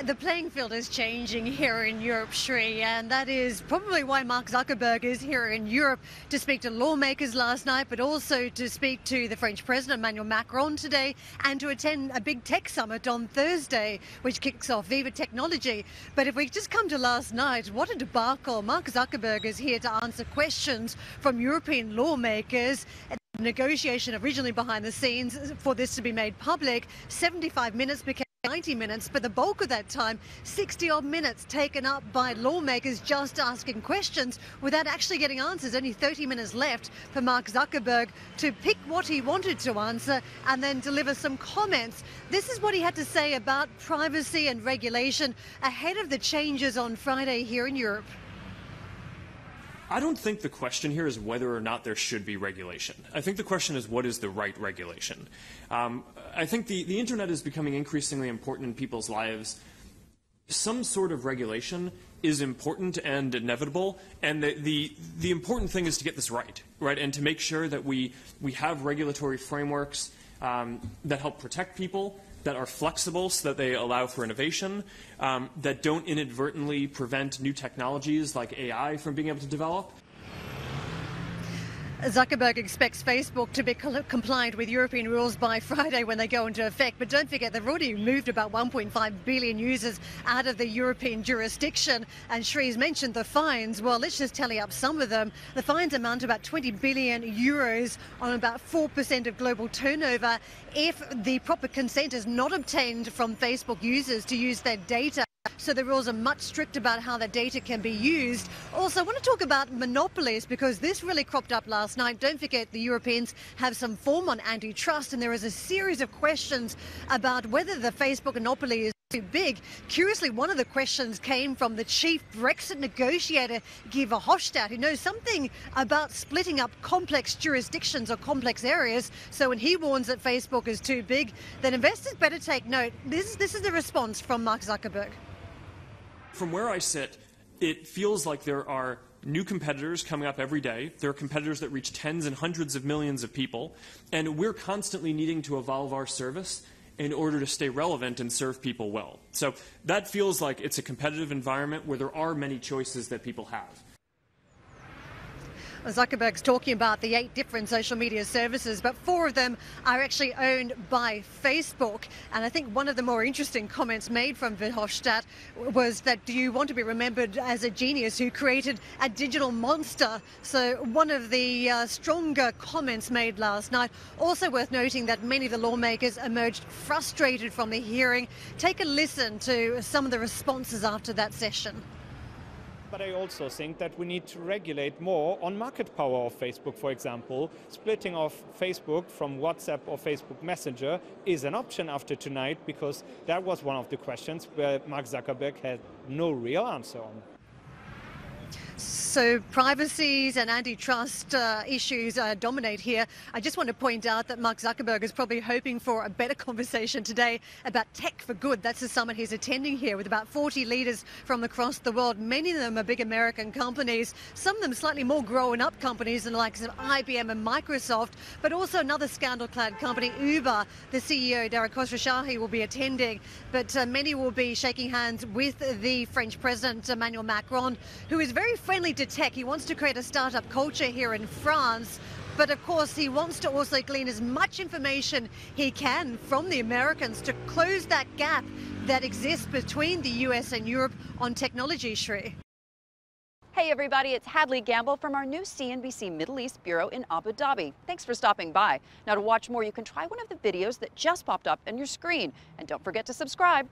The playing field is changing here in Europe, Shri, and that is probably why Mark Zuckerberg is here in Europe to speak to lawmakers last night, but also to speak to the French President Emmanuel Macron today and to attend a big tech summit on Thursday, which kicks off Viva Technology. But if we just come to last night, what a debacle. Mark Zuckerberg is here to answer questions from European lawmakers. Negotiation originally behind the scenes for this to be made public, 75 minutes became 90 minutes, but the bulk of that time, 60-odd minutes taken up by lawmakers just asking questions without actually getting answers. Only 30 minutes left for Mark Zuckerberg to pick what he wanted to answer and then deliver some comments. This is what he had to say about privacy and regulation ahead of the changes on Friday here in Europe. I don't think the question here is whether or not there should be regulation. I think the question is what is the right regulation. I think the internet is becoming increasingly important in people's lives. Some sort of regulation is important and inevitable, and the important thing is to get this right, and to make sure that we have regulatory frameworks that help protect people, that are flexible so that they allow for innovation, that don't inadvertently prevent new technologies like AI from being able to develop. Zuckerberg expects Facebook to be compliant with European rules by Friday when they go into effect. But don't forget, they've already moved about 1.5 billion users out of the European jurisdiction. And Shree's mentioned the fines. Well, let's just tally up some of them. The fines amount to about 20 billion euros on about 4% of global turnover if the proper consent is not obtained from Facebook users to use their data. So the rules are much stricter about how that data can be used. Also, I want to talk about monopolies because this really cropped up last night. Don't forget, the Europeans have some form on antitrust, and there is a series of questions about whether the Facebook monopoly is too big. Curiously, one of the questions came from the chief Brexit negotiator, Guy Verhofstadt, who knows something about splitting up complex jurisdictions or complex areas. So when he warns that Facebook is too big, then investors better take note. This is the response from Mark Zuckerberg. From where I sit, it feels like there are new competitors coming up every day. There are competitors that reach tens and hundreds of millions of people, and we're constantly needing to evolve our service in order to stay relevant and serve people well. So that feels like it's a competitive environment where there are many choices that people have. Zuckerberg's talking about the 8 different social media services, but 4 of them are actually owned by Facebook. And I think one of the more interesting comments made from Verhofstadt was that, do you want to be remembered as a genius who created a digital monster? So one of the stronger comments made last night. Also worth noting that many of the lawmakers emerged frustrated from the hearing. Take a listen to some of the responses after that session. But I also think that we need to regulate more on market power of Facebook, for example. Splitting off Facebook from WhatsApp or Facebook Messenger is an option after tonight, because that was one of the questions where Mark Zuckerberg had no real answer on. So privacies and antitrust issues dominate here. I just want to point out that Mark Zuckerberg is probably hoping for a better conversation today about tech for good. That's the summit he's attending here with about 40 leaders from across the world. Many of them are big American companies, some of them slightly more grown-up companies, the likes of IBM and Microsoft, but also another scandal-clad company, Uber. The CEO, Dara Khosrowshahi, will be attending, but many will be shaking hands with the French President, Emmanuel Macron, who is very friendly to tech. He wants to create a startup culture here in France, but of course he wants to also glean as much information he can from the Americans to close that gap that exists between the US and Europe on technology, Shri. Hey everybody, it's Hadley Gamble from our new CNBC Middle East Bureau in Abu Dhabi. Thanks for stopping by. Now to watch more, you can try one of the videos that just popped up on your screen. And don't forget to subscribe.